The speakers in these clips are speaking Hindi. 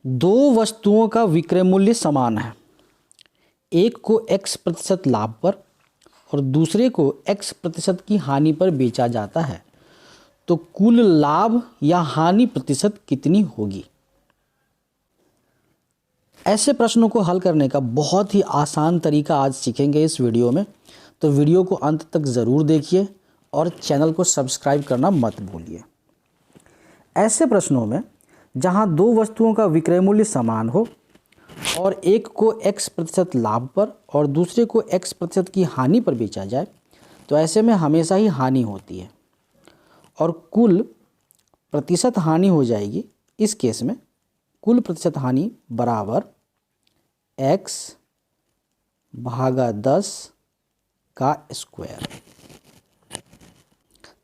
दो वस्तुओं का विक्रय मूल्य समान है। एक को x% लाभ पर और दूसरे को x% की हानि पर बेचा जाता है, तो कुल लाभ या हानि प्रतिशत कितनी होगी। ऐसे प्रश्नों को हल करने का बहुत ही आसान तरीका आज सीखेंगे इस वीडियो में, तो वीडियो को अंत तक ज़रूर देखिए और चैनल को सब्सक्राइब करना मत भूलिए। ऐसे प्रश्नों में जहां दो वस्तुओं का विक्रय मूल्य समान हो और एक को x% लाभ पर और दूसरे को x% की हानि पर बेचा जाए, तो ऐसे में हमेशा ही हानि होती है और कुल प्रतिशत हानि हो जाएगी। इस केस में कुल प्रतिशत हानि बराबर x भागा 10 का स्क्वायर।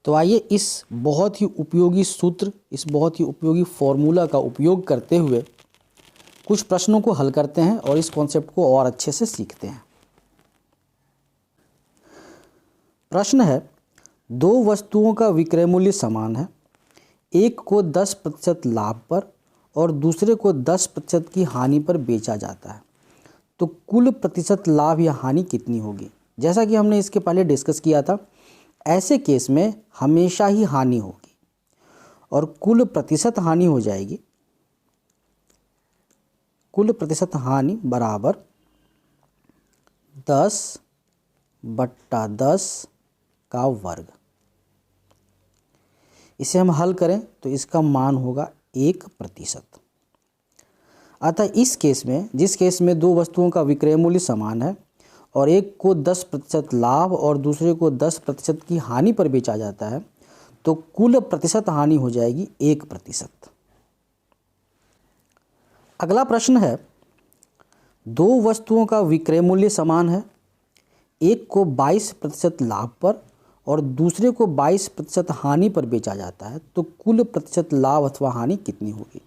तो आइए इस बहुत ही उपयोगी सूत्र, इस बहुत ही उपयोगी फॉर्मूला का उपयोग करते हुए कुछ प्रश्नों को हल करते हैं और इस कॉन्सेप्ट को और अच्छे से सीखते हैं। प्रश्न है, दो वस्तुओं का विक्रय मूल्य समान है। एक को 10% लाभ पर और दूसरे को 10% की हानि पर बेचा जाता है, तो कुल प्रतिशत लाभ या हानि कितनी होगी। जैसा कि हमने इसके पहले डिस्कस किया था, ऐसे केस में हमेशा ही हानि होगी और कुल प्रतिशत हानि हो जाएगी, कुल प्रतिशत हानि बराबर 10/10 का वर्ग। इसे हम हल करें तो इसका मान होगा 1%। अतः इस केस में, जिस केस में दो वस्तुओं का विक्रय मूल्य समान है और एक को 10% लाभ और दूसरे को 10% की हानि पर बेचा जाता है, तो कुल प्रतिशत हानि हो जाएगी 1%। अगला प्रश्न है, दो वस्तुओं का विक्रय मूल्य समान है। एक को 22% लाभ पर और दूसरे को 22% हानि पर बेचा जाता है, तो कुल प्रतिशत लाभ अथवा हानि कितनी होगी।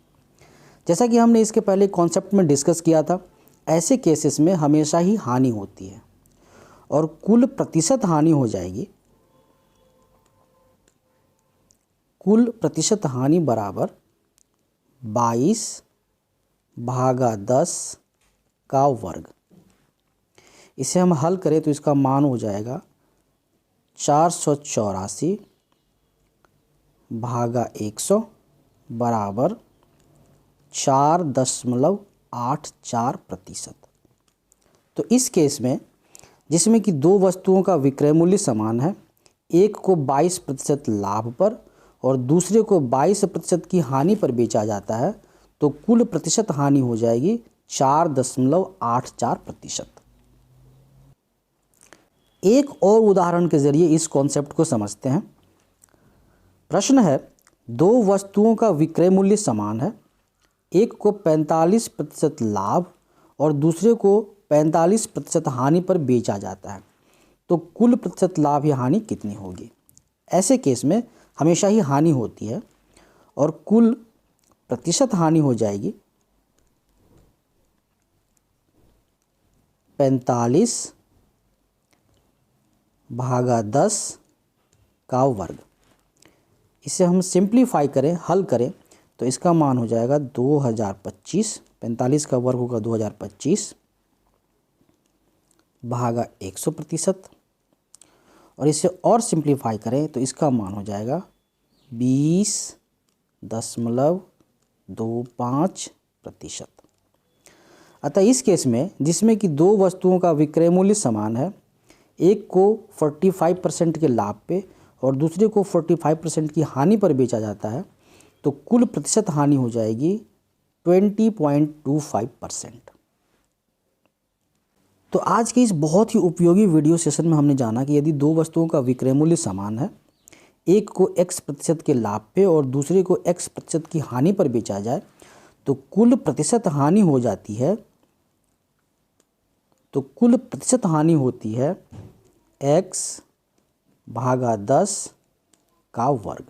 जैसा कि हमने इसके पहले कॉन्सेप्ट में डिस्कस किया था, ऐसे केसेस में हमेशा ही हानि होती है और कुल प्रतिशत हानि हो जाएगी, कुल प्रतिशत हानि बराबर 22 भागा 10 का वर्ग। इसे हम हल करें तो इसका मान हो जाएगा 484 भागा 100 बराबर 4.84%। तो इस केस में, जिसमें कि दो वस्तुओं का विक्रय मूल्य समान है, एक को 22% लाभ पर और दूसरे को 22% की हानि पर बेचा जाता है, तो कुल प्रतिशत हानि हो जाएगी 4.84%। एक और उदाहरण के जरिए इस कॉन्सेप्ट को समझते हैं। प्रश्न है, दो वस्तुओं का विक्रय मूल्य समान है। एक को 45% लाभ और दूसरे को 45% हानि पर बेचा जाता है, तो कुल प्रतिशत लाभ या हानि कितनी होगी। ऐसे केस में हमेशा ही हानि होती है और कुल प्रतिशत हानि हो जाएगी 45 भागा 10 का वर्ग। इसे हम सिंप्लीफाई करें, हल करें तो इसका मान हो जाएगा 2025। 45 का वर्ग होगा 2025 भागा 100%, और इसे और सिंप्लीफाई करें तो इसका मान हो जाएगा 20.25%। अतः इस केस में, जिसमें कि दो वस्तुओं का विक्रय मूल्य समान है, एक को 45% के लाभ पे और दूसरे को 45% की हानि पर बेचा जाता है, तो कुल प्रतिशत हानि हो जाएगी 20.25%। तो आज के इस बहुत ही उपयोगी वीडियो सेशन में हमने जाना कि यदि दो वस्तुओं का विक्रय मूल्य समान है, एक को x% के लाभ पे और दूसरे को x% की हानि पर बेचा जाए, तो कुल प्रतिशत हानि हो जाती है, तो कुल प्रतिशत हानि होती है x भागा 10 का वर्ग।